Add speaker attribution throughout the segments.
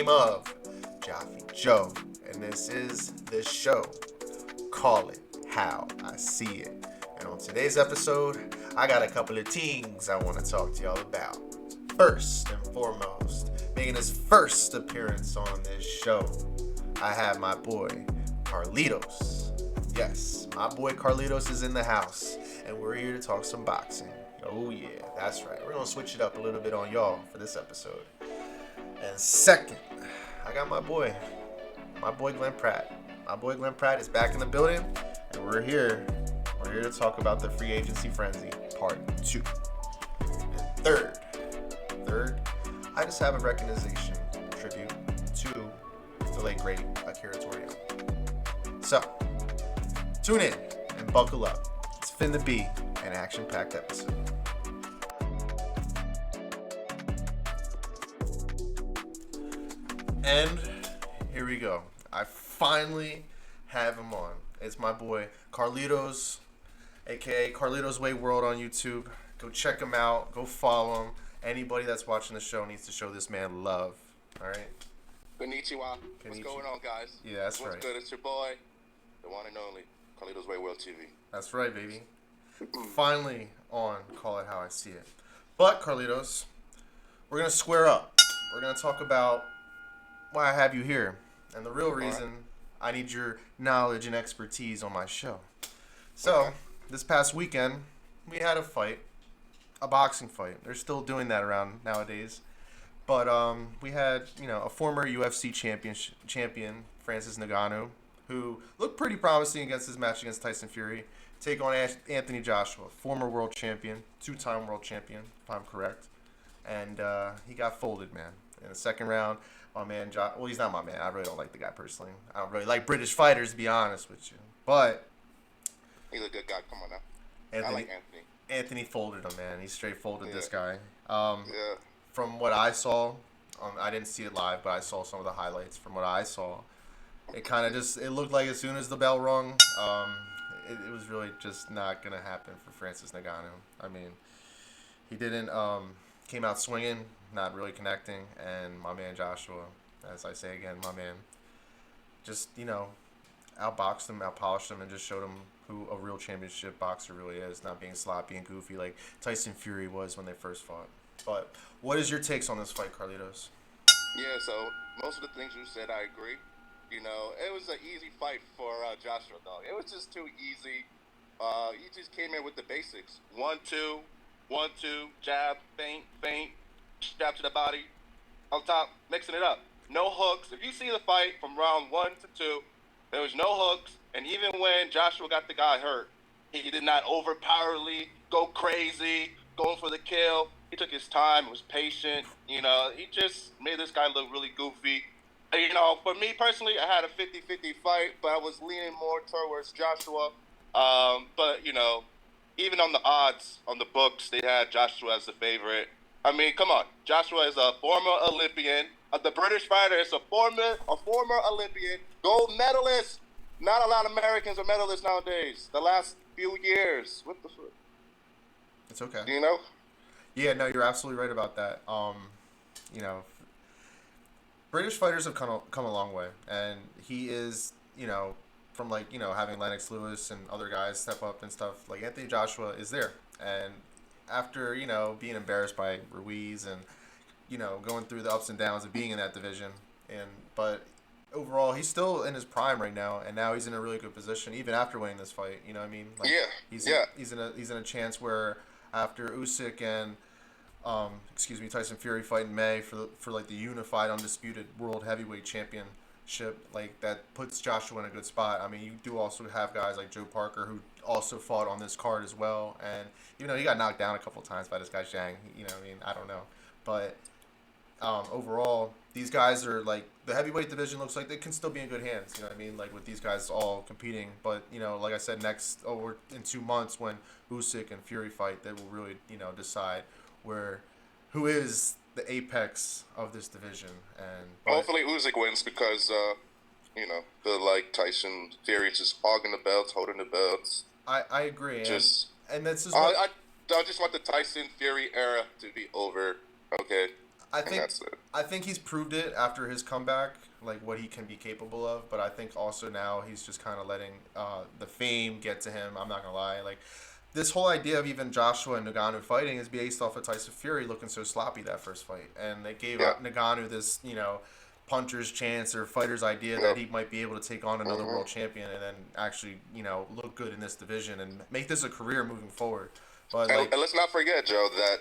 Speaker 1: name of Jaffe Joe, and this is the show. Call it how I see it. And on today's episode, I got a couple of things I want to talk to y'all about. First and foremost, making his first appearance on this show, I have my boy Carlitos. Yes, my boy Carlitos is in the house, and we're here to talk some boxing. Oh yeah, that's right. We're gonna switch it up a little bit on y'all for this episode. And second, I got my boy Glenn Pratt. My boy Glenn Pratt is back in the building, and we're here to talk about the free agency frenzy, part 2. And third, I just have a recognition tribute to the late great Akira Toriyama. So, tune in and buckle up. It's finna be an action-packed episode. And here we go. I finally have him on. It's my boy Carlitos, aka Carlitos Way World on YouTube. Go check him out. Go follow him. Anybody that's watching the show needs to show this man love. All right.
Speaker 2: Konnichiwa. What's going on, guys?
Speaker 1: Yeah, that's
Speaker 2: What's
Speaker 1: right.
Speaker 2: good? It's your boy, the one and only Carlitos Way World TV.
Speaker 1: That's right, baby. Finally on Call It How I See It. But Carlitos, we're gonna square up. We're gonna talk about why I have you here, and the real reason I need your knowledge and expertise on my show. So, this past weekend, we had a fight, a boxing fight. They're still doing that around nowadays. But we had, a former UFC champion, Francis Ngannou, who looked pretty promising against his match against Tyson Fury, take on Anthony Joshua, former world champion, 2-time world champion, if I'm correct. And he got folded, man. In the second round, my man, well, he's not my man. I really don't like the guy personally. I don't really like British fighters, to be honest with you. But
Speaker 2: he's a good guy. Come on now. I like Anthony.
Speaker 1: Anthony folded him, man. He straight folded this guy.
Speaker 2: Yeah.
Speaker 1: From what I saw, I didn't see it live, but I saw some of the highlights. From what I saw, it kind of it looked like as soon as the bell rung, it was really just not going to happen for Francis Ngannou. I mean, he didn't, came out swinging, not really connecting, and my man Joshua, as I say again, my man, just, outboxed him, outpolished him, and just showed him who a real championship boxer really is, not being sloppy and goofy like Tyson Fury was when they first fought. But what is your takes on this fight, Carlitos?
Speaker 2: Yeah, so most of the things you said, I agree. It was an easy fight for Joshua, though. It was just too easy. He just came in with the basics. 1-2, 1-2, jab, feint, jab to the body, on top, mixing it up. No hooks. If you see the fight from round 1 to 2, there was no hooks. And even when Joshua got the guy hurt, he did not overpowerly go crazy, going for the kill. He took his time, was patient. He just made this guy look really goofy. For me personally, I had a 50-50 fight, but I was leaning more towards Joshua. But even on the odds, on the books, they had Joshua as the favorite. I mean, come on. Joshua is a former Olympian. The British fighter is a former Olympian, gold medalist. Not a lot of Americans are medalists nowadays. The last few years. What the fuck?
Speaker 1: It's okay.
Speaker 2: Do you know?
Speaker 1: Yeah, no, you're absolutely right about that. British fighters have come a long way, and he is, from having Lennox Lewis and other guys step up and stuff. Like Anthony Joshua is there, and after being embarrassed by Ruiz and going through the ups and downs of being in that division, but overall he's still in his prime right now, and now he's in a really good position even after winning this fight. You know what I mean? He's in a chance where after Usyk and Tyson Fury fight in May for the unified undisputed world heavyweight championship, that puts Joshua in a good spot. I mean, you do also have guys like Joe Parker who also fought on this card as well, and he got knocked down a couple times by this guy Zhang. I don't know, but overall these guys are the heavyweight division looks like they can still be in good hands. You know what I mean? With these guys all competing, but like I said, in 2 months when Usyk and Fury fight, they will really decide who is the apex of this division. And
Speaker 2: hopefully Usyk wins because Tyson Fury just hogging the belts, holding the belts.
Speaker 1: I agree. And this is
Speaker 2: I just want the Tyson Fury era to be over. Okay.
Speaker 1: I
Speaker 2: and
Speaker 1: think
Speaker 2: that's it.
Speaker 1: I think he's proved it after his comeback, like what he can be capable of. But I think also now he's just kind of letting the fame get to him. I'm not gonna lie, like this whole idea of even Joshua and Nagano fighting is based off of Tyson Fury looking so sloppy that first fight, and they gave
Speaker 2: Yeah.
Speaker 1: Nagano this puncher's chance or fighter's idea
Speaker 2: Yeah.
Speaker 1: that he might be able to take on another
Speaker 2: Hmm.
Speaker 1: world champion and then actually look good in this division and make this a career moving forward. But
Speaker 2: And,
Speaker 1: like,
Speaker 2: and let's not forget, Joe, that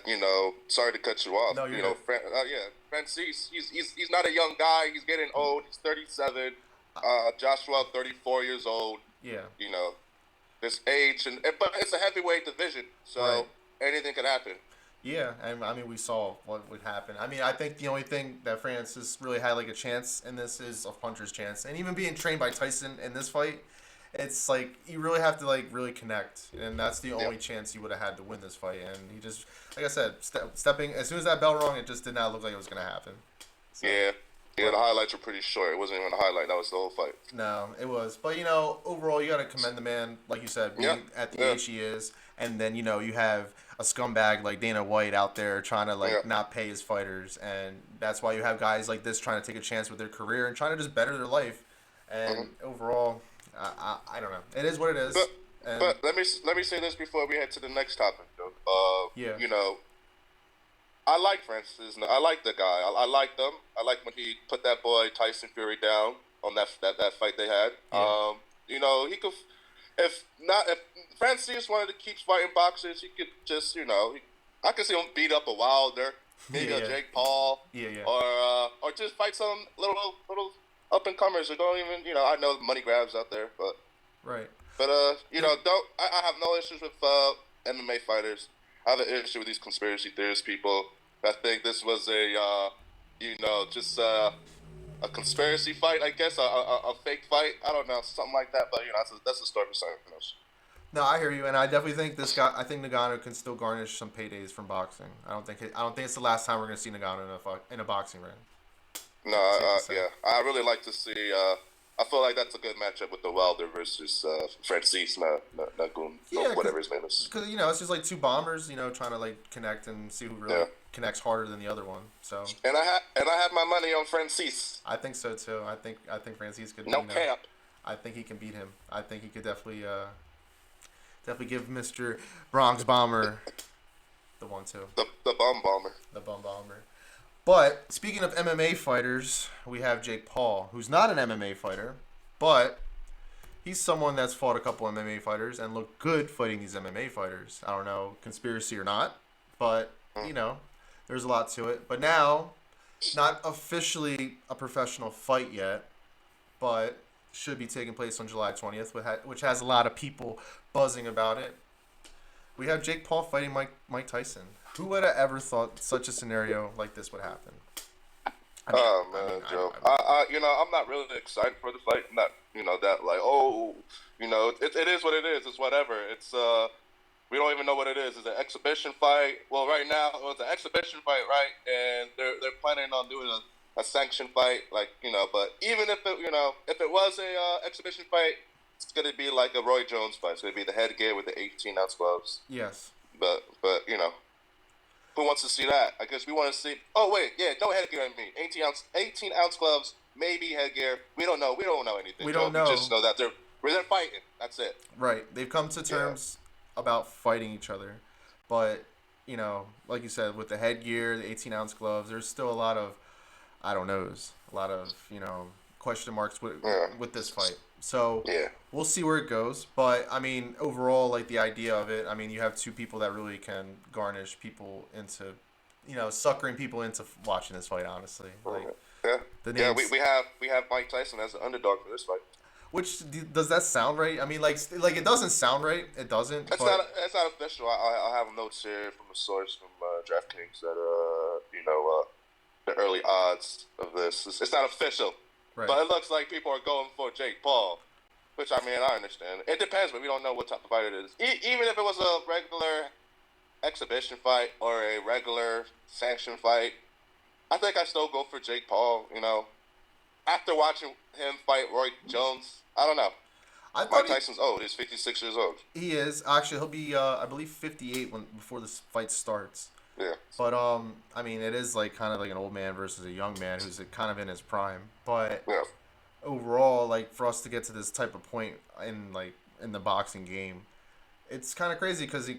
Speaker 2: sorry to cut you off.
Speaker 1: no, you're good.
Speaker 2: Francis, he's not a young guy. He's getting old. He's 37. Joshua, 34 years old.
Speaker 1: Yeah.
Speaker 2: You know, this age, but it's a heavyweight division,
Speaker 1: Right.
Speaker 2: so anything could happen.
Speaker 1: Yeah, and I mean we saw what would happen. I mean I think the only thing that Francis really had like a chance in this is a puncher's chance, and even being trained by Tyson in this fight, it's like you really have to like really connect, and that's the
Speaker 2: Yeah.
Speaker 1: only chance he would have had to win this fight. And he just, like I said, stepping as soon as that bell rung, it just did not look like it was gonna happen. So,
Speaker 2: Yeah. Yeah,
Speaker 1: but
Speaker 2: the highlights were pretty short. It wasn't even a highlight. That was the whole fight.
Speaker 1: no, it was. But overall, you got to commend the man, like you said,
Speaker 2: Yeah.
Speaker 1: being at the
Speaker 2: Yeah.
Speaker 1: age he is, and then you have a scumbag like Dana White out there trying to
Speaker 2: Yeah.
Speaker 1: like not pay his fighters, and that's why you have guys like this trying to take a chance with their career and trying to just better their life.
Speaker 2: Hmm.
Speaker 1: And overall, I don't know. It is what it is.
Speaker 2: But
Speaker 1: And
Speaker 2: but let me say this before we head to the next topic, though.
Speaker 1: yeah,
Speaker 2: I like Francis. I like the guy. I like them. I like when he put that boy Tyson Fury down on that fight they had.
Speaker 1: yeah,
Speaker 2: He could, if Francis wanted to keep fighting boxers, he could just I could see him beat up a Wilder, maybe
Speaker 1: yeah,
Speaker 2: a
Speaker 1: yeah,
Speaker 2: Jake Paul,
Speaker 1: yeah, yeah.
Speaker 2: or just fight some little up and comers who don't even I know money grabs out there, but
Speaker 1: Right.
Speaker 2: don't I have no issues with MMA fighters. I have an issue with these conspiracy theorist people. I think this was just a conspiracy fight, I guess, a fake fight. I don't know, something like that. But that's a story for something else.
Speaker 1: No, I hear you, and I definitely think this guy. I think Nagano can still garnish some paydays from boxing. I don't think it's the last time we're gonna see Nagano in a boxing ring.
Speaker 2: No,
Speaker 1: Safe to say.
Speaker 2: yeah, I really like to see. I feel like that's a good matchup with the Wilder versus Francis Nagun,
Speaker 1: Yeah,
Speaker 2: whatever his name is.
Speaker 1: because it's just like two bombers, trying to like connect and see who really
Speaker 2: Yeah.
Speaker 1: connects harder than the other one. So
Speaker 2: And I have my money on Francis.
Speaker 1: I think so too. I think Francis could.
Speaker 2: No cap.
Speaker 1: I think he can beat him. I think he could definitely give Mr. Bronx Bomber the 1-2,
Speaker 2: The bum bomber.
Speaker 1: the bum bomber. But speaking of MMA fighters, we have Jake Paul, who's not an MMA fighter, but he's someone that's fought a couple MMA fighters and looked good fighting these MMA fighters. I don't know, conspiracy or not, but there's a lot to it. But now, not officially a professional fight yet, but should be taking place on July 20th, which has a lot of people buzzing about it. We have Jake Paul fighting Mike Tyson. Who would have ever thought such a scenario like this would happen? I mean,
Speaker 2: Oh man, Joe. I'm not really excited for the fight. I'm not, that like, it is what it is. It's whatever. It's we don't even know what it is. It's an exhibition fight. Well, right now it's an exhibition fight, right? And they're planning on doing a sanction fight, like But even if it was a exhibition fight, it's gonna be like a Roy Jones fight. It's gonna be the headgear with the 18-ounce gloves.
Speaker 1: yes.
Speaker 2: But who wants to see that? I guess we want to see. Oh wait, yeah, no headgear on me. 18-ounce gloves, maybe headgear. We don't know. We don't know anything.
Speaker 1: We don't know.
Speaker 2: We just know that they're fighting. That's it.
Speaker 1: Right. They've come to terms about fighting each other. But, like you said, with the headgear, the 18-ounce gloves, there's still a lot of, I don't knows, a lot of, question marks with this fight. So
Speaker 2: Yeah.
Speaker 1: we'll see where it goes. But, I mean, overall, like the idea of it, I mean, you have two people that really can garnish people into, suckering people into watching this fight, honestly. Like,
Speaker 2: Yeah.
Speaker 1: the
Speaker 2: Yeah.
Speaker 1: names,
Speaker 2: We have Mike Tyson as the underdog for this fight.
Speaker 1: does that sound right? I mean, like it doesn't sound right. It doesn't.
Speaker 2: That's
Speaker 1: but,
Speaker 2: not official. I have notes here from a source from DraftKings that the early odds of this. It's not official,
Speaker 1: right.
Speaker 2: but it looks like people are going for Jake Paul, which I mean I understand. It depends, but we don't know what type of fight it is. Even if it was a regular exhibition fight or a regular sanction fight, I think I still go for Jake Paul. After watching him fight Roy Jones, I don't know.
Speaker 1: I
Speaker 2: Mike
Speaker 1: thought
Speaker 2: Tyson's old. He's 56 years old.
Speaker 1: he is actually he'll be I believe 58 before this fight starts.
Speaker 2: Yeah.
Speaker 1: But I mean, it is like kind of like an old man versus a young man who's kind of in his prime. But
Speaker 2: Yeah.
Speaker 1: overall, like for us to get to this type of point in the boxing game, it's kind of crazy because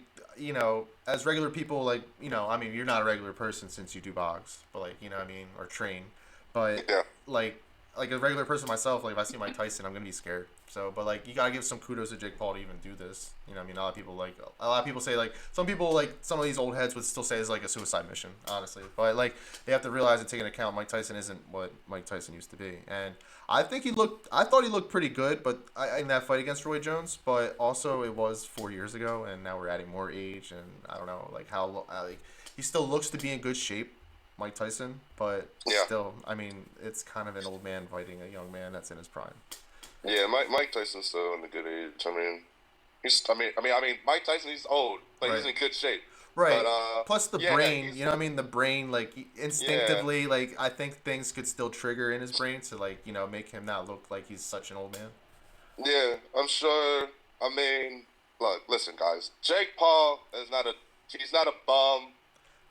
Speaker 1: as regular people, like I mean, you're not a regular person since you do box, but like what I mean, or train, but
Speaker 2: Yeah.
Speaker 1: like a regular person myself, like if I see Mike Tyson, I'm gonna be scared. So, but like you gotta give some kudos to Jake Paul to even do this. I mean, a lot of people say like some people like some of these old heads would still say it's like a suicide mission, honestly. But like they have to realize and take into account Mike Tyson isn't what Mike Tyson used to be, and I thought he looked pretty good, but in that fight against Roy Jones. But also, it was 4 years ago, and now we're adding more age, and I don't know, like like he still looks to be in good shape, Mike Tyson. But
Speaker 2: Yeah.
Speaker 1: still, I mean, it's kind of an old man fighting a young man that's in his prime.
Speaker 2: Yeah. Mike Tyson's still in a good age. I mean, Mike Tyson, he's old, but he's
Speaker 1: Right.
Speaker 2: in good shape.
Speaker 1: Right.
Speaker 2: But
Speaker 1: Plus the
Speaker 2: yeah,
Speaker 1: brain, what I mean? The brain, like
Speaker 2: yeah,
Speaker 1: instinctively, like I think things could still trigger in his brain to like make him not look like he's such an old man.
Speaker 2: yeah. I'm sure. I mean, look, listen, guys. Jake Paul is not a. He's not a bum.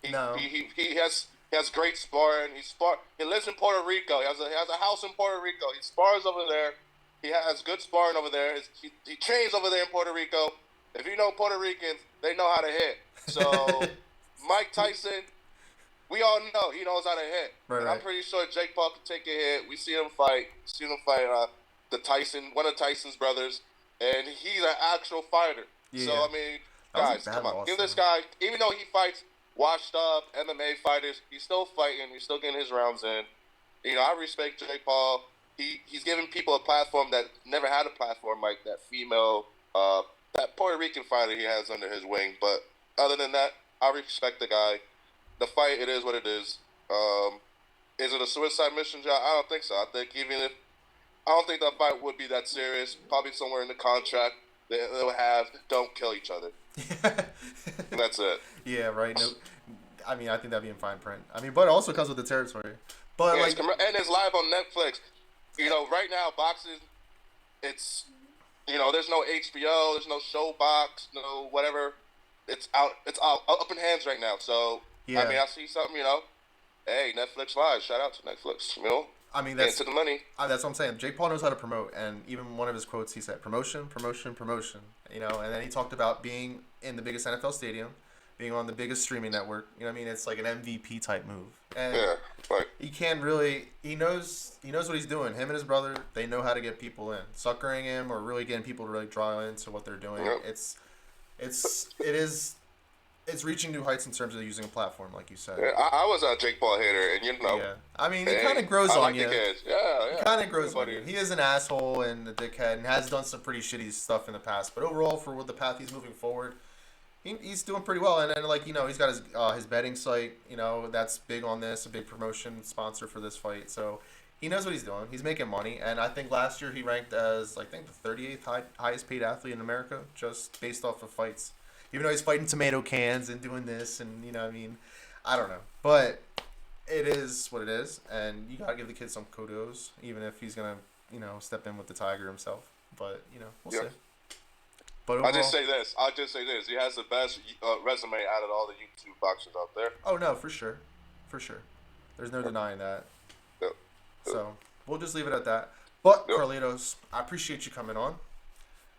Speaker 2: He
Speaker 1: No.
Speaker 2: he, he, he has great sparring. He lives in Puerto Rico. He has a house in Puerto Rico. He spars over there. He has good sparring over there. He trains over there in Puerto Rico. If you know Puerto Ricans, they know how to hit. So Mike Tyson, we all know he knows how to hit,
Speaker 1: Right.
Speaker 2: and I'm
Speaker 1: Right.
Speaker 2: pretty sure Jake Paul can take a hit. We see him fight. The Tyson, one of Tyson's brothers, and he's an actual fighter. So
Speaker 1: Yeah.
Speaker 2: I mean,
Speaker 1: That was a
Speaker 2: guys,
Speaker 1: bad
Speaker 2: come on,
Speaker 1: loss
Speaker 2: give
Speaker 1: though.
Speaker 2: this guy. Even though he fights washed up MMA fighters, he's still fighting. He's still getting his rounds in. I respect Jake Paul. He's giving people a platform that never had a platform, like that female, that Puerto Rican fighter he has under his wing. But other than that, I respect the guy. The fight, it is what it is. Is it a suicide mission, John? I don't think so. I don't think that fight would be that serious. Probably somewhere in the contract they'll have don't kill each other. And that's it.
Speaker 1: Yeah. Right. No. I mean, I think that'd be in fine print. I mean, but it also comes with the territory. But
Speaker 2: Yeah,
Speaker 1: like,
Speaker 2: and it's live on Netflix. Right now boxing, it's there's no HBO, there's no Showbox, no whatever. It's out. It's out up in hands right now. So I
Speaker 1: yeah.
Speaker 2: mean, I see something. Hey, Netflix Live. Shout out to Netflix.
Speaker 1: I mean,
Speaker 2: Get to the money.
Speaker 1: that's what I'm saying. Jake Paul knows how to promote, and even one of his quotes, he said, "Promotion, promotion, promotion." And then he talked about being in the biggest NFL stadium, being on the biggest streaming network. I mean, it's like an MVP type move, and
Speaker 2: Yeah, like
Speaker 1: he can't really. He knows what he's doing. Him and his brother, they know how to get people in, suckering him or really getting people to really draw into what they're doing.
Speaker 2: yep.
Speaker 1: It's reaching new heights in terms of using a platform, like you said.
Speaker 2: Yeah, I was a Jake Paul hater, and
Speaker 1: Yeah, I mean, it
Speaker 2: hey,
Speaker 1: kind of grows
Speaker 2: I
Speaker 1: on
Speaker 2: like
Speaker 1: you.
Speaker 2: the kids. Yeah, yeah.
Speaker 1: Kind of grows on
Speaker 2: Everybody-
Speaker 1: you. He is an asshole and a dickhead and has done some pretty shitty stuff in the past. But overall, for what the path he's moving forward, he's doing pretty well. And then, like, he's got his betting site, that's big on this, a big promotion sponsor for this fight. So he knows what he's doing. He's making money. And I think last year he ranked as, I think, the 38th highest paid athlete in America, just based off of fights. Even though he's fighting tomato cans and doing this and, I mean, I don't know. But it is what it is, and you gotta give the kid some kudos, even if he's gonna, step in with the tiger himself. But we'll see. But overall,
Speaker 2: I'll just say this. He has the best resume out of all the YouTube boxers out there.
Speaker 1: oh no, for sure, for sure. There's no denying that.
Speaker 2: Yep.
Speaker 1: So we'll just leave it at that. But
Speaker 2: Yep.
Speaker 1: Carlitos, I appreciate you coming on,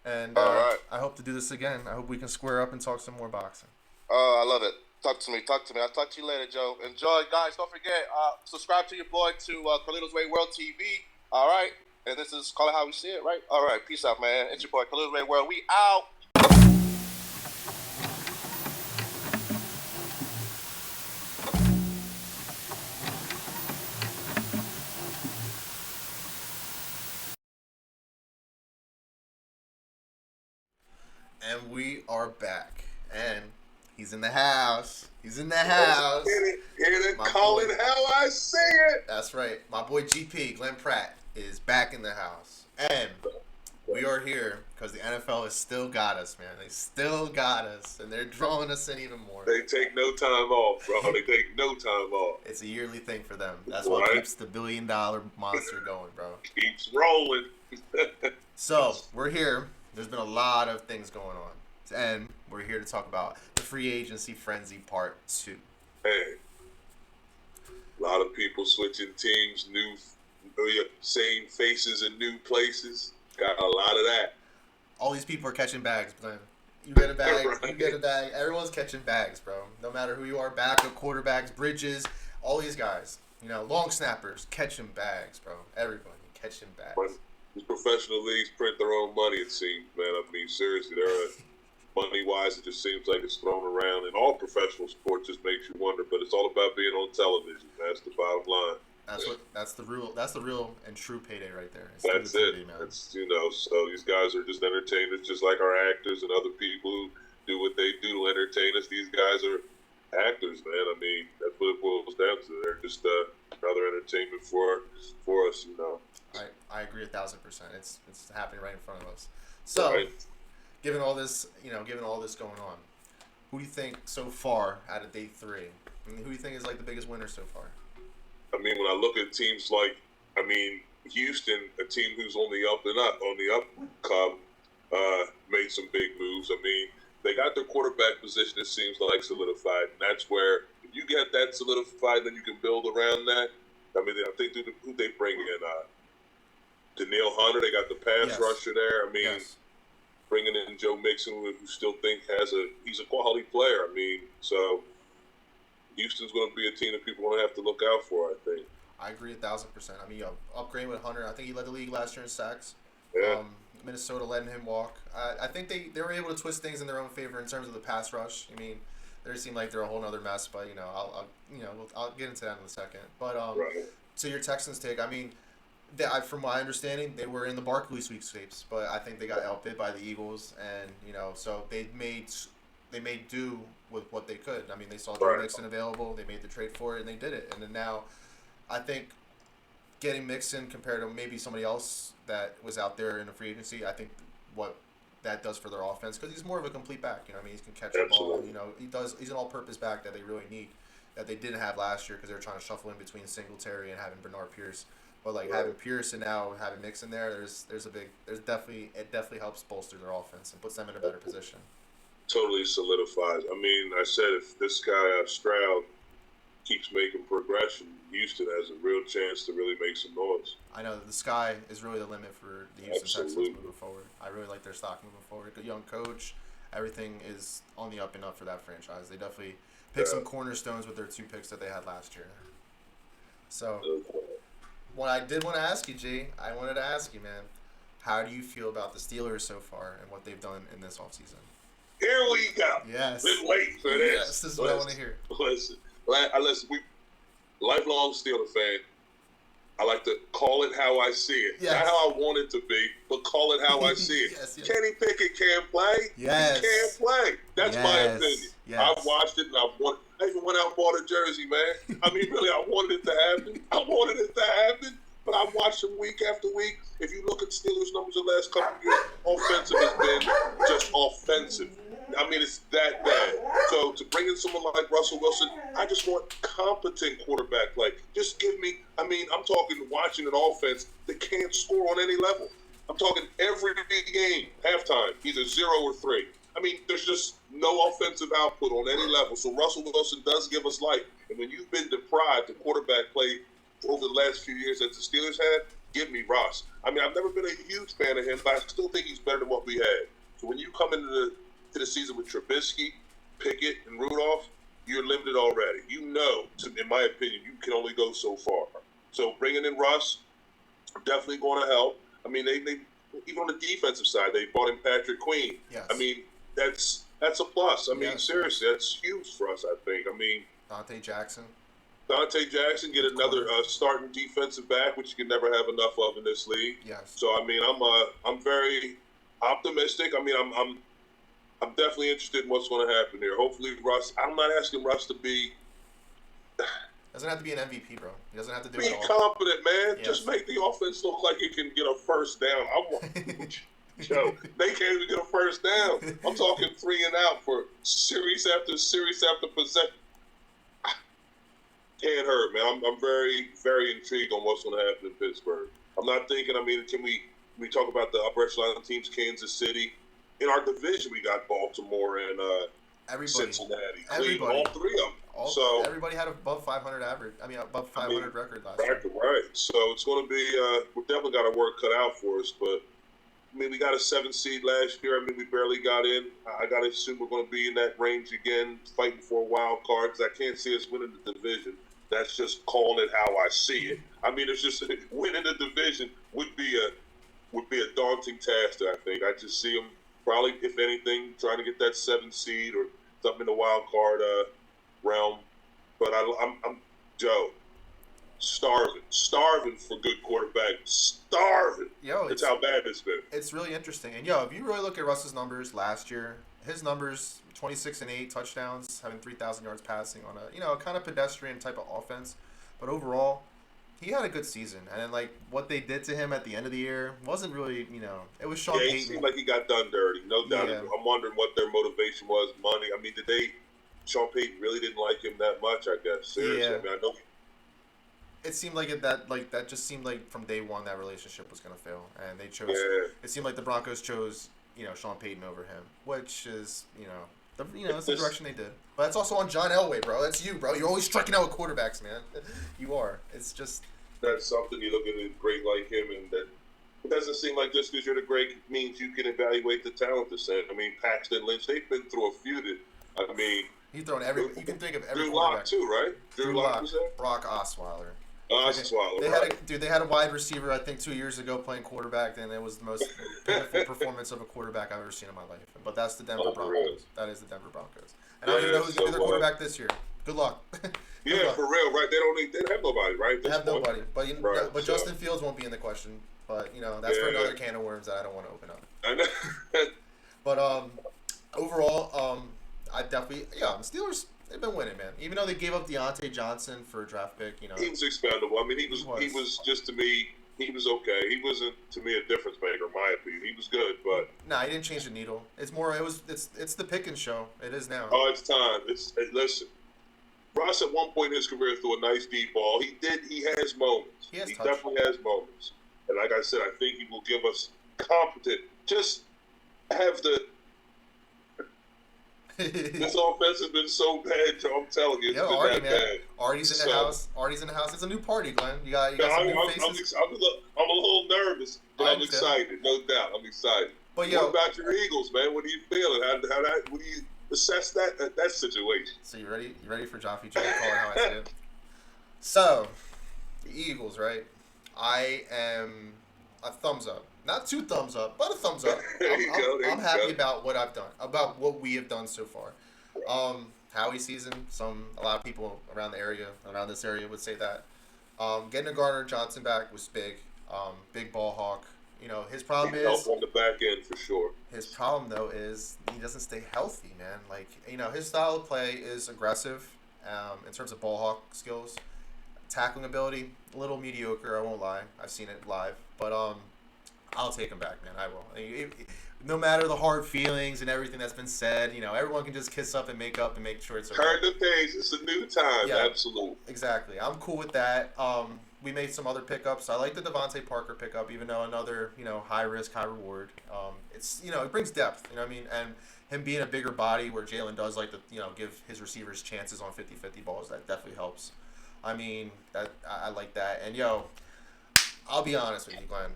Speaker 1: and
Speaker 2: All right.
Speaker 1: I hope to do this again. I hope we can square up and talk some more boxing.
Speaker 2: I love it. Talk to me. I'll talk to you later, Joe. Enjoy, guys. Don't forget, subscribe to your boy to Carlitos Way World TV. All right. And this is Call It How We See It, right? All right. Peace out, man. It's your boy, Carlitos Way World. We out.
Speaker 1: And we are back, and he's in the house. He's in the house.
Speaker 2: Here to
Speaker 1: My
Speaker 2: call
Speaker 1: boy.
Speaker 2: it how I see it.
Speaker 1: That's right. My boy GP, Glenn Pratt, is back in the house. And we are here because the NFL has still got us, man. They still got us. And they're drawing us in even more.
Speaker 2: They take no time off, bro. They take no time off.
Speaker 1: It's a yearly thing for them. That's what
Speaker 2: Right.
Speaker 1: keeps the billion-dollar monster going, bro.
Speaker 2: Keeps rolling.
Speaker 1: So, we're here. There's been a lot of things going on. And we're here to talk about the free agency frenzy part 2.
Speaker 3: Man, a lot of people switching teams, same faces in new places. Got a lot of that.
Speaker 1: All these people are catching bags, man. You get a bag,
Speaker 3: Right.
Speaker 1: you get a bag. Everyone's catching bags, bro. No matter who you are, backup, quarterbacks, bridges, all these guys. Long snappers catching bags, bro. Everybody catching bags.
Speaker 3: But these professional leagues print their own money, it seems, man. I mean, seriously, money-wise, it just seems like it's thrown around. And all professional sports just makes you wonder. But it's all about being on television. That's the bottom line.
Speaker 1: That's the real and true payday right there.
Speaker 3: That's it. Man. That's so these guys are just entertainers, just like our actors and other people who do what they do to entertain us. These guys are actors, man. I mean, that's what it boils down to. They're just another entertainment for us,
Speaker 1: I agree 1,000%. It's happening right in front of us. So,
Speaker 3: right.
Speaker 1: given all this going on, who do you think so far out of day 3? I mean, who do you think is like the biggest winner so far?
Speaker 3: I mean, when I look at teams like, Houston, a team who's on the up come, made some big moves. I mean, they got their quarterback position, it seems like, solidified. And that's where, if you get that solidified, then you can build around that. I mean, I think who they bring in? Danielle Hunter, they got the pass rusher there. I mean, bringing in Joe Mixon, who still think he's a quality player. I mean, so Houston's going to be a team that people are going to have to look out for, I think.
Speaker 1: I agree 1,000%. I mean, upgrade with Hunter. I think he led the league last year in sacks.
Speaker 3: Yeah.
Speaker 1: Minnesota letting him walk. I think they were able to twist things in their own favor in terms of the pass rush. I mean, they seem like they're a whole other mess, but I'll get into that in a second. But
Speaker 3: right.
Speaker 1: To your Texans take, I mean, from my understanding, they were in the Barkley sweepstakes, but I think they got outbid by the Eagles, and so they made do with what they could. I mean, they saw Joe Mixon available, they made the trade for it, and they did it. And then now, I think getting Mixon compared to maybe somebody else that was out there in the free agency, I think what that does for their offense, because he's more of a complete back. I mean, he can catch the ball. He's an all-purpose back that they really need, that they didn't have last year because they were trying to shuffle in between Singletary and having Bernard Pierce. But having Pierce and now having Mixon there, it definitely helps bolster their offense and puts them in a better position.
Speaker 3: Totally solidifies. I mean, I said if this guy Stroud keeps making progression, Houston has a real chance to really make some noise.
Speaker 1: I know the sky is really the limit for the Houston Texans moving forward. I really like their stock moving forward. Good young coach. Everything is on the up and up for that franchise. They definitely picked some cornerstones with their 2 picks that they had last year. So, what I did want to ask you, G, I wanted to ask you, man, how do you feel about the Steelers so far and what they've done in this offseason?
Speaker 3: Here we go.
Speaker 1: Yes.
Speaker 3: Been waiting for this.
Speaker 1: Yes, this is what I want to hear.
Speaker 3: Listen, we lifelong Steeler fan. I like to call it how I see it.
Speaker 1: Yes.
Speaker 3: Not how I want it to be, but call it how I see it.
Speaker 1: Yes.
Speaker 3: Kenny Pickett can't play.
Speaker 1: Yes.
Speaker 3: He can't play. That's my opinion.
Speaker 1: Yes.
Speaker 3: I've watched it, and I even went out and bought a jersey, man. I mean, really, I wanted it to happen. But I've watched him week after week. If you look at Steelers' numbers the last couple of years, offensive has been just offensive. I mean, it's that bad. So to bring in someone like Russell Wilson, I just want competent quarterback play. Just give me, I'm talking watching an offense that can't score on any level. I'm talking every game, halftime, either 0 or 3. I mean, there's just no offensive output on any level. So Russell Wilson does give us life. And when you've been deprived of quarterback play over the last few years that the Steelers had, give me Ross. I mean, I've never been a huge fan of him, but I still think he's better than what we had. So when you come into the season with Trubisky, Pickett, and Rudolph, you're limited already. In my opinion, you can only go so far. So bringing in Russ, definitely going to help. I mean, they even on the defensive side, they brought in Patrick Queen.
Speaker 1: Yes.
Speaker 3: I mean, that's a plus. I mean, seriously, that's huge for us, I think. I mean,
Speaker 1: Dante Jackson,
Speaker 3: get another starting defensive back, which you can never have enough of in this league.
Speaker 1: Yes.
Speaker 3: So I mean, I'm very optimistic. I mean, I'm definitely interested in what's going to happen here. Hopefully, Russ. I'm not asking Russ to be.
Speaker 1: Doesn't have to be an MVP, bro. He doesn't have to do
Speaker 3: be
Speaker 1: it all.
Speaker 3: competent, man.
Speaker 1: Yes.
Speaker 3: Just make the offense look like it can get a first down. Joe, they can't even get a first down. I'm talking 3 and out for series after series after possession. Can't hurt, man. I'm very, very intrigued on what's going to happen in Pittsburgh. I'm not thinking. I mean, can we talk about the upper echelon teams? Kansas City. In our division, we got Baltimore and Cincinnati. Cleveland, all 3 of them.
Speaker 1: Everybody had above 500 average. I mean, above 500 record last year.
Speaker 3: Right. So it's going to be. We definitely got our work cut out for us. But I mean, we got a 7 seed last year. I mean, we barely got in. I got to assume we're going to be in that range again, fighting for a wild card. Because I can't see us winning the division. That's just calling it how I see it. I mean, it's just winning the division would be a daunting task. I think I just see them probably, if anything, trying to get that 7 seed or something in the wild card realm. But I'm Joe, starving for good quarterback, starving. That's how bad it's been.
Speaker 1: It's really interesting, and if you really look at Russ's numbers last year, his numbers 26-8 touchdowns, having 3,000 yards passing on a kind of pedestrian type of offense, but overall, he had a good season. And then like what they did to him at the end of the year wasn't really it was Sean Payton.
Speaker 3: It seemed like he got done dirty, no doubt. Yeah. I'm wondering what their motivation was. Money. I mean, Sean Payton really didn't like him that much, I guess. Seriously.
Speaker 1: Yeah.
Speaker 3: I mean, I know.
Speaker 1: It seemed like that just seemed like from day one that relationship was gonna fail, and they chose.
Speaker 3: Yeah.
Speaker 1: It seemed like the Broncos chose Sean Payton over him, which is it's the direction they did. But it's also on John Elway, bro. That's you, bro. You're always striking out with quarterbacks, man. You are. It's just.
Speaker 3: That's something you look at a great like him, and that it doesn't seem like just because you're the great means you can evaluate the talent the same. I mean, Paxton Lynch, they've been through a few that, I mean.
Speaker 1: He's thrown every. You can think of every.
Speaker 3: Drew Lock too, right?
Speaker 1: Drew Lock was there. Brock Osweiler. They had a wide receiver, I think, 2 years ago playing quarterback, and it was the most pitiful performance of a quarterback I've ever seen in my life. But that's the Denver Broncos.
Speaker 3: Really?
Speaker 1: That is the Denver Broncos. And I don't even know who's going to be their quarterback this year. Good luck.
Speaker 3: Good luck. For real, right? They don't have nobody, right?
Speaker 1: They have nobody. But Justin Fields won't be in the question. But that's for another can of worms that I don't want to open up.
Speaker 3: I know.
Speaker 1: But overall, I definitely Steelers. They've been winning, man. Even though they gave up Deontay Johnson for a draft pick,
Speaker 3: He was expendable. I mean, he was just, to me, he was okay. He wasn't, to me, a difference maker, in my opinion. He was good, but
Speaker 1: he didn't change the needle. It's the Pickens show. It is now.
Speaker 3: Oh, it's time. Listen. Ross at one point in his career threw a nice deep ball. He has moments. He definitely has moments. And like I said, I think he will give us competent. Just have the. This offense has been so bad, Joe. I'm telling you, it's been that bad.
Speaker 1: Artie's in the house. Artie's in the house. It's a new party, Glenn. You got some new faces.
Speaker 3: I'm a little nervous, but I'm excited. No doubt, I'm excited.
Speaker 1: But
Speaker 3: what about your Eagles, man? What are you feeling? What do you assess that situation?
Speaker 1: So you ready? You ready for Joffy J? Call it how I say it. So, the Eagles, right? I am a thumbs up. Not 2 thumbs up, but a thumbs up. I'm happy about what I've done, about what we have done so far. Howie season, a lot of people around this area would say that. Getting a Gardner Johnson back was big. Big ball hawk. His problem is
Speaker 3: help on the back end for sure.
Speaker 1: His problem though is he doesn't stay healthy, man. Like his style of play is aggressive, in terms of ball hawk skills, tackling ability, a little mediocre. I won't lie. I've seen it live, but I'll take him back, man. I will. No matter the hard feelings and everything that's been said, everyone can just kiss up and make sure it's okay.
Speaker 3: Turn the page. It's a new time.
Speaker 1: Yeah,
Speaker 3: absolutely.
Speaker 1: Exactly. I'm cool with that. We made some other pickups. I like the Devontae Parker pickup, even though another, high risk, high reward. It's, it brings depth, you know what I mean? And him being a bigger body where Jalen does like to, give his receivers chances on 50-50 balls, that definitely helps. I mean, I like that. And, I'll be honest with you, Glenn.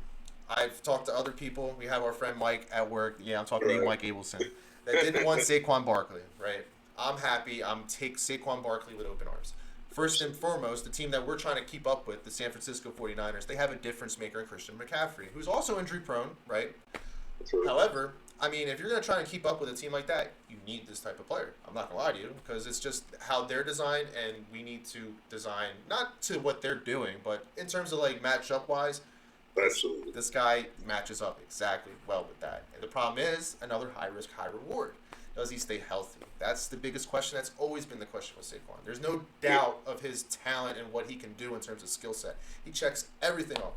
Speaker 1: I've talked to other people. We have our friend Mike at work. Yeah, I'm talking to you, Mike Abelson. That didn't want Saquon Barkley, right? I'm happy. Take Saquon Barkley with open arms. First and foremost, the team that we're trying to keep up with, the San Francisco 49ers, they have a difference maker in Christian McCaffrey, who's also injury prone, right?
Speaker 3: True.
Speaker 1: However, I mean, if you're going to try and keep up with a team like that, you need this type of player. I'm not going to lie to you, because it's just how they're designed, and we need to design, not to what they're doing, but in terms of like matchup-wise,
Speaker 3: absolutely.
Speaker 1: This guy matches up exactly well with that. And the problem is another high risk, high reward. Does he stay healthy? That's the biggest question. That's always been the question with Saquon. There's no doubt of his talent and what he can do in terms of skill set. He checks everything off.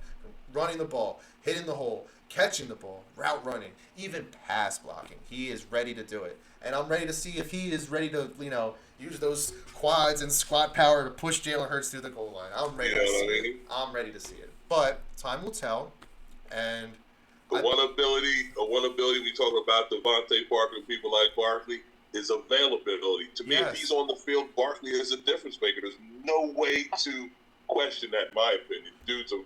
Speaker 1: Running the ball, hitting the hole, catching the ball, route running, even pass blocking. He is ready to do it. And I'm ready to see if he is ready to, use those quads and squat power to push Jalen Hurts through the goal line. I'm ready to see it. I'm ready to see it. But time will tell, and
Speaker 3: one ability we talk about Devontae Parker and people like Barkley. is availability. To me, if he's on the field, Barkley is a difference maker. There's no way to question that, in my opinion. Dude's a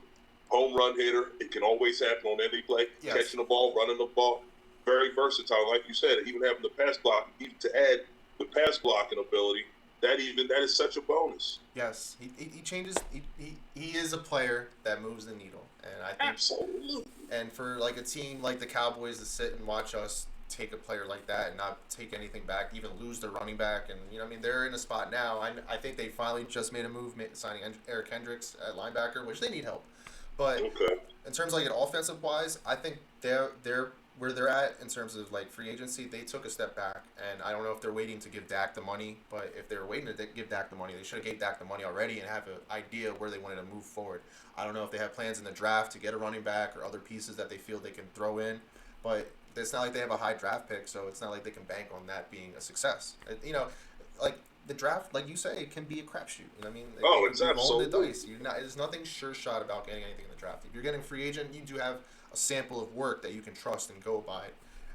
Speaker 3: home run hitter. It can always happen on any play.
Speaker 1: Yes.
Speaker 3: Catching the ball, running the ball. Very versatile. Like you said, even having the pass block, even to add the pass blocking ability, that is such a bonus.
Speaker 1: Yes, he changes. He is a player that moves the needle, and I think
Speaker 3: Absolutely.
Speaker 1: And for like a team like the Cowboys to sit and watch us take a player like that and not take anything back, even lose their running back, and I mean they're in a spot now. I think they finally just made a move signing Eric Hendricks at linebacker, which they need help. But in terms of like an offensive wise, I think they're where they're at in terms of like free agency. They took a step back, and I don't know if they're waiting to give Dak the money, but if they're waiting to give Dak the money, they should have gave Dak the money already and have an idea where they wanted to move forward. I don't know if they have plans in the draft to get a running back or other pieces that they feel they can throw in, but it's not like they have a high draft pick, so it's not like they can bank on that being a success. Like the draft, like you say, it can be a crapshoot. You know what I mean?
Speaker 3: It's absolutely.
Speaker 1: Roll the dice. There's nothing sure shot about getting anything in the draft. If you're getting a free agent, you do have a sample of work that you can trust and go by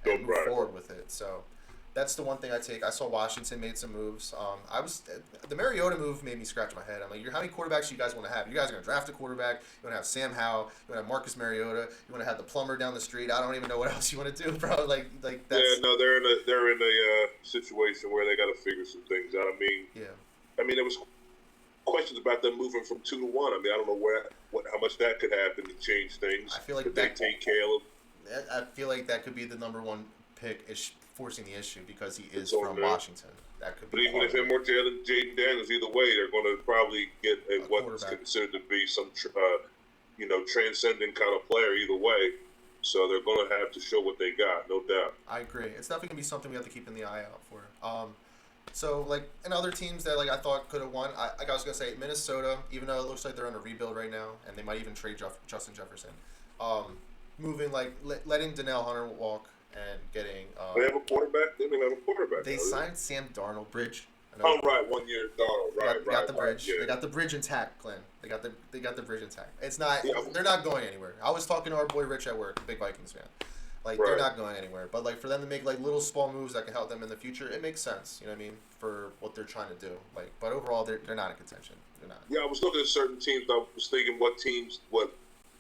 Speaker 1: and move forward with it. So that's the one thing I take. I saw Washington made some moves. The Mariota move made me scratch my head. I'm like, how many quarterbacks you guys want to have? You guys are going to draft a quarterback. You want to have Sam Howell. You want to have Marcus Mariota. You want to have the plumber down the street. I don't even know what else you want to do, bro. Like that's.
Speaker 3: Yeah, no, they're in a situation where they got to figure some things out. I mean, there was questions about them moving from 2 to 1. I mean, I don't know how much that could happen to change things.
Speaker 1: I feel like
Speaker 3: they take Caleb.
Speaker 1: I feel like that could be the number one pick is forcing the issue because he is from Washington. That could be.
Speaker 3: But even if him or Jaden Daniels, either way, they're going to probably get what's considered to be some, transcendent kind of player either way. So they're going to have to show what they got, no doubt.
Speaker 1: I agree. It's definitely going to be something we have to keep in the eye out for. So, like, and other teams that, like, I thought could have won, I was going to say Minnesota, even though it looks like they're on a rebuild right now, and they might even trade Justin Jefferson. Moving, like, letting Danielle Hunter walk and getting...
Speaker 3: they have a quarterback? They don't have a quarterback.
Speaker 1: They signed Sam Darnold, Bridge.
Speaker 3: Oh, right, 1 year Darnold,
Speaker 1: They got the bridge.
Speaker 3: Yeah.
Speaker 1: They got the bridge intact, Glenn. They got the bridge intact. It's not... Yeah. They're not going anywhere. I was talking to our boy Rich at work, big Vikings fan. Like, they're not going anywhere. But, like, for them to make, like, little small moves that can help them in the future, it makes sense. You know what I mean? For what they're trying to do. Like, but overall, they're not in contention. They're not.
Speaker 3: Yeah, I was looking at certain teams. I was thinking what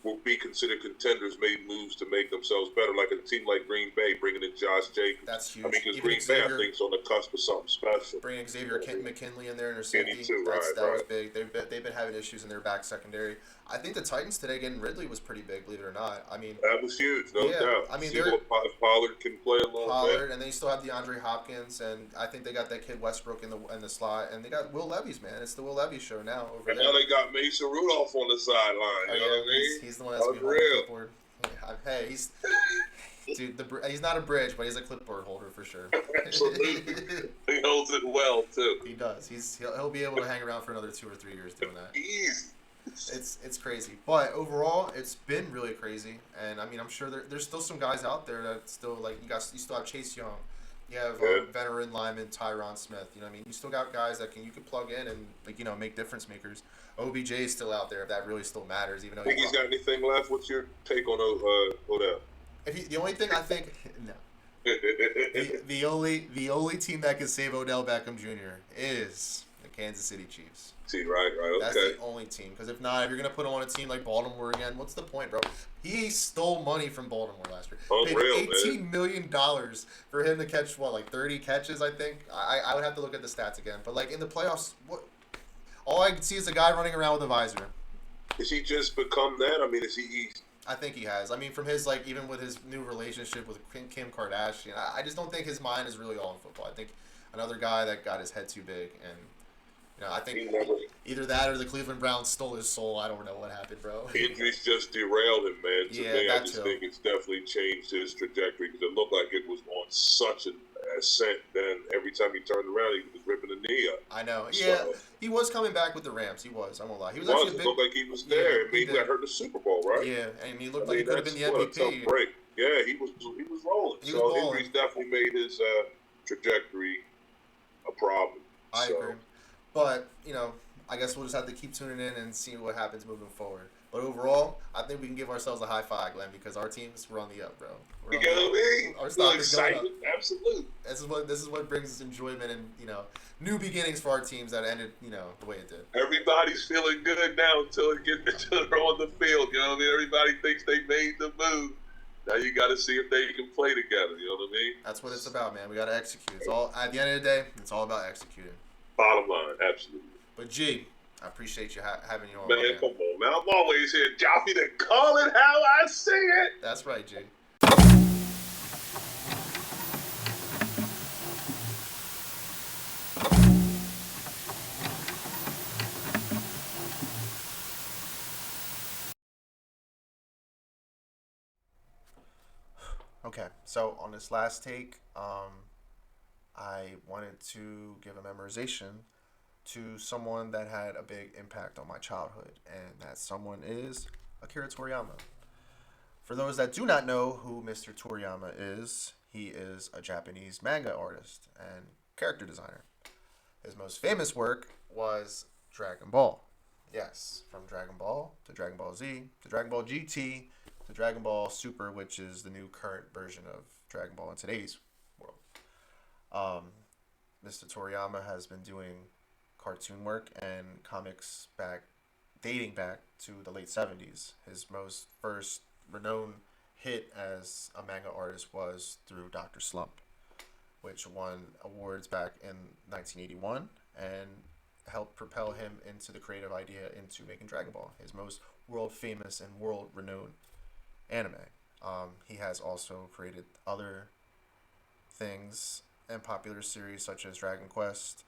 Speaker 3: will be considered contenders made moves to make themselves better. Like a team like Green Bay, bringing in Josh Jacobs.
Speaker 1: That's huge.
Speaker 3: I mean, because Green Bay, I think, is on the cusp of something special.
Speaker 1: Bringing Xavier McKinley in there in their safety. That was big. They've been having issues in their back secondary. I think the Titans today getting Ridley was pretty big, believe it or not. I mean,
Speaker 3: that was huge, no doubt.
Speaker 1: I mean,
Speaker 3: if Pollard can play a little bit.
Speaker 1: And then you still have DeAndre Hopkins, and I think they got that kid Westbrook in the slot, and they got Will Levis, man. It's the Will Levis show now over there.
Speaker 3: And now they got Mason Rudolph on the sideline. You know what I mean?
Speaker 1: He's the one that's behind the clipboard. Hey, he's he's not a bridge, but he's a clipboard holder for sure.
Speaker 3: Absolutely, he holds it well too.
Speaker 1: He does. He'll be able to hang around for another 2 or 3 years doing that.
Speaker 3: Easy.
Speaker 1: It's crazy, but overall, it's been really crazy. And I mean, I'm sure there's still some guys out there that still like you still have Chase Young, you have veteran lineman Tyron Smith. You know what I mean? You still got guys that you could plug in and make difference makers. OBJ is still out there if that really still matters. Even though
Speaker 3: think he's got anything left? What's your take on Odell?
Speaker 1: The only thing I think no. the only team that can save Odell Beckham Jr. is the Kansas City Chiefs.
Speaker 3: Right, okay.
Speaker 1: That's the only team. Because if not, if you're going to put him on a team like Baltimore again, what's the point, bro? He stole money from Baltimore last year. Paid $18 million for him to catch, 30 catches, I think? I would have to look at the stats again. But, in the playoffs, all I can see is a guy running around with a visor.
Speaker 3: Has he just become that? I mean, is he...
Speaker 1: I think he has. I mean, from his, even with his new relationship with Kim Kardashian, I just don't think his mind is really all in football. I think another guy that got his head too big and... I think either that or the Cleveland Browns stole his soul. I don't know what happened, bro.
Speaker 3: Injuries just derailed him, man. To me, I just think it's definitely changed his trajectory because it looked like it was on such an ascent. Then every time he turned around, he was ripping the knee up.
Speaker 1: I know. Yeah, he was coming back with the Rams. He was. I won't lie. He was actually
Speaker 3: it looked like he was there. I mean, he got hurt in the Super Bowl, right?
Speaker 1: Yeah, and he looked like he could have been the MVP.
Speaker 3: Tough break. Yeah, he was rolling. Injuries definitely made his trajectory a problem.
Speaker 1: I agree. But, I guess we'll just have to keep tuning in and see what happens moving forward. But overall, I think we can give ourselves a high five, Glenn, because our teams were on the up, bro. We're
Speaker 3: You
Speaker 1: on
Speaker 3: know
Speaker 1: the
Speaker 3: what I mean?
Speaker 1: up. Our
Speaker 3: A little
Speaker 1: stock is going up.
Speaker 3: excitement, absolutely.
Speaker 1: This is what brings us enjoyment and new beginnings for our teams that ended the way it did.
Speaker 3: Everybody's feeling good now until it get until they're on the field. You know what I mean? Everybody thinks they made the move. Now you got to see if they can play together. You know what I mean?
Speaker 1: That's what it's about, man. We got to execute. It's all at the end of the day. It's all about executing.
Speaker 3: Bottom line, absolutely.
Speaker 1: But G, I appreciate you having you on,
Speaker 3: Man,
Speaker 1: my man.
Speaker 3: come on, man. I'm always here, Joffy, to call it how I see it.
Speaker 1: That's right, G. Okay, so on this last take, I wanted to give a memorization to someone that had a big impact on my childhood, and that someone is Akira Toriyama. For those that do not know who Mr. Toriyama is, he is a Japanese manga artist and character designer. His most famous work was Dragon Ball. Yes, from Dragon Ball to Dragon Ball Z to Dragon Ball GT to Dragon Ball Super, which is the new current version of Dragon Ball in today's world. Um, Mr. Toriyama has been doing cartoon work and comics dating back to the late 70s. His most first renowned hit as a manga artist was through Dr. Slump, which won awards back in 1981 and helped propel him into the creative idea into making Dragon Ball, his most world famous and world renowned anime. He has also created other things and popular series such as Dragon Quest,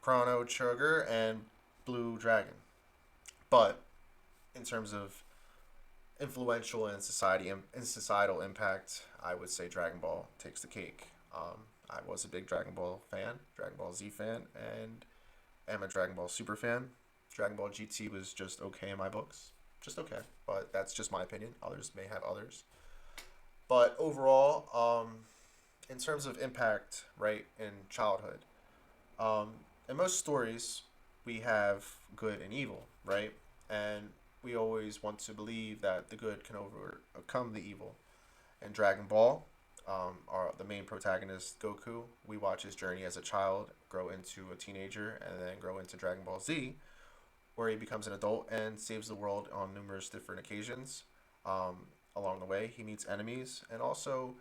Speaker 1: Chrono Trigger, and Blue Dragon. But in terms of influential in societal impact, I would say Dragon Ball takes the cake. I was a big Dragon Ball fan, Dragon Ball Z fan, and am a Dragon Ball Super fan. Dragon Ball GT was just okay in my books, just okay, but that's just my opinion. Others may have others. But overall, in terms of impact, right, in childhood, um, in most stories, we have good and evil, right? And we always want to believe that the good can overcome the evil. In Dragon Ball, the main protagonist, Goku, we watch his journey as a child, grow into a teenager, and then grow into Dragon Ball Z, where he becomes an adult and saves the world on numerous different occasions. Along the way, he meets enemies and also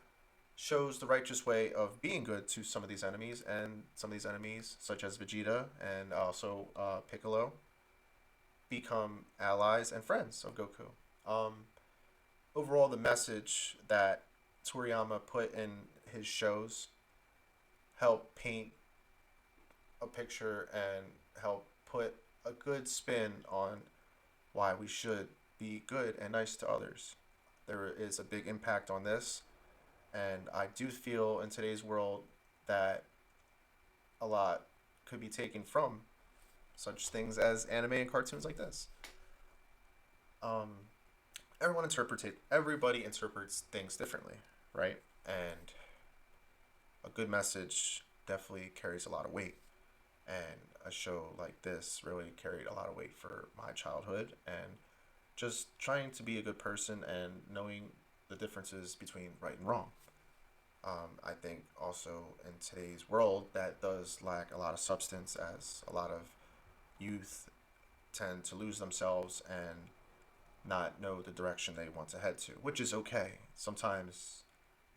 Speaker 1: shows the righteous way of being good to some of these enemies, and some of these enemies, such as Vegeta and also Piccolo, become allies and friends of Goku. Um, Overall, the message that Toriyama put in his shows help paint a picture and help put a good spin on why we should be good and nice to others. There is a big impact on this, and I do feel in today's world that a lot could be taken from such things as anime and cartoons like this. Um, everybody interprets things differently, right? And a good message definitely carries a lot of weight. And a show like this really carried a lot of weight for my childhood and just trying to be a good person and knowing the differences between right and wrong. I think also in today's world that does lack a lot of substance, as a lot of youth tend to lose themselves and not know the direction they want to head to, which is okay. Sometimes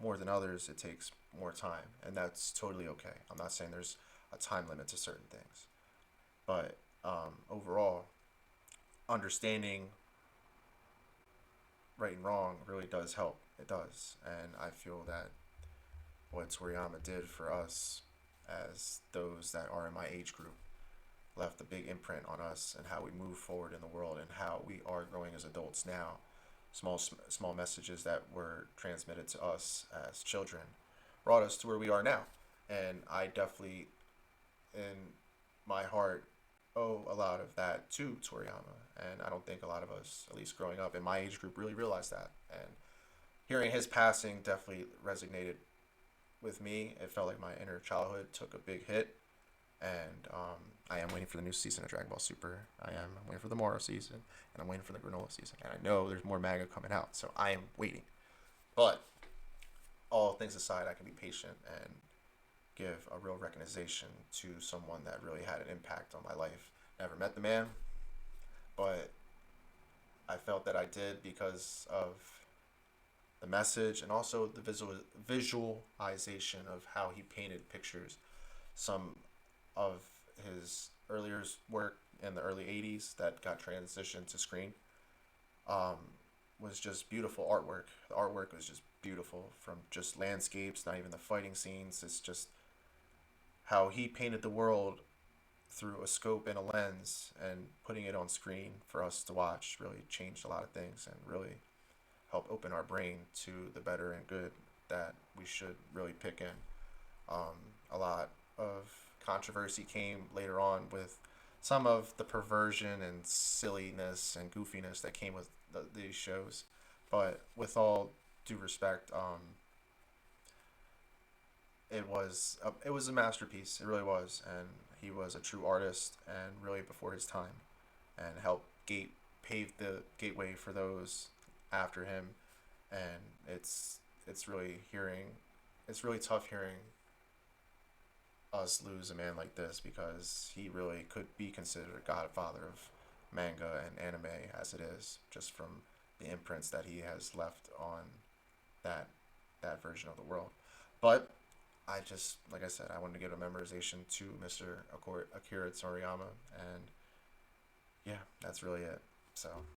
Speaker 1: more than others, it takes more time, and that's totally okay. I'm not saying there's a time limit to certain things, but overall, understanding right and wrong really does help. It does, and I feel that what Toriyama did for us as those that are in my age group left a big imprint on us and how we move forward in the world and how we are growing as adults now. Small messages that were transmitted to us as children brought us to where we are now, and I definitely, in my heart, owe a lot of that to Toriyama. And I don't think a lot of us, at least growing up in my age group, really realized that. And hearing his passing definitely resonated with me. It felt like my inner childhood took a big hit, And I am waiting for the new season of Dragon Ball Super. I'm waiting for the Moro season, and I'm waiting for the Granola season. And I know there's more manga coming out, so I am waiting. But all things aside, I can be patient and give a real recognition to someone that really had an impact on my life. Never met the man, but I felt that I did because of the message and also the visualization of how he painted pictures. Some of his earlier work in the early 80s that got transitioned to screen um, was just beautiful artwork. The artwork was just beautiful, from just landscapes, not even the fighting scenes. It's just how he painted the world through a scope and a lens, and putting it on screen for us to watch really changed a lot of things and really helped open our brain to the better and good that we should really pick in. A lot of controversy came later on with some of the perversion and silliness and goofiness that came with these shows. But with all due respect, it was a masterpiece. It really was, and he was a true artist and really before his time, and helped pave the gateway for those after him. And it's really it's really tough hearing us lose a man like this, because he really could be considered a godfather of manga and anime as it is, just from the imprints that he has left on that that version of the world. But I just, like I said, I wanted to give a memorization to Mr. Akira Toriyama, and yeah, that's really it. So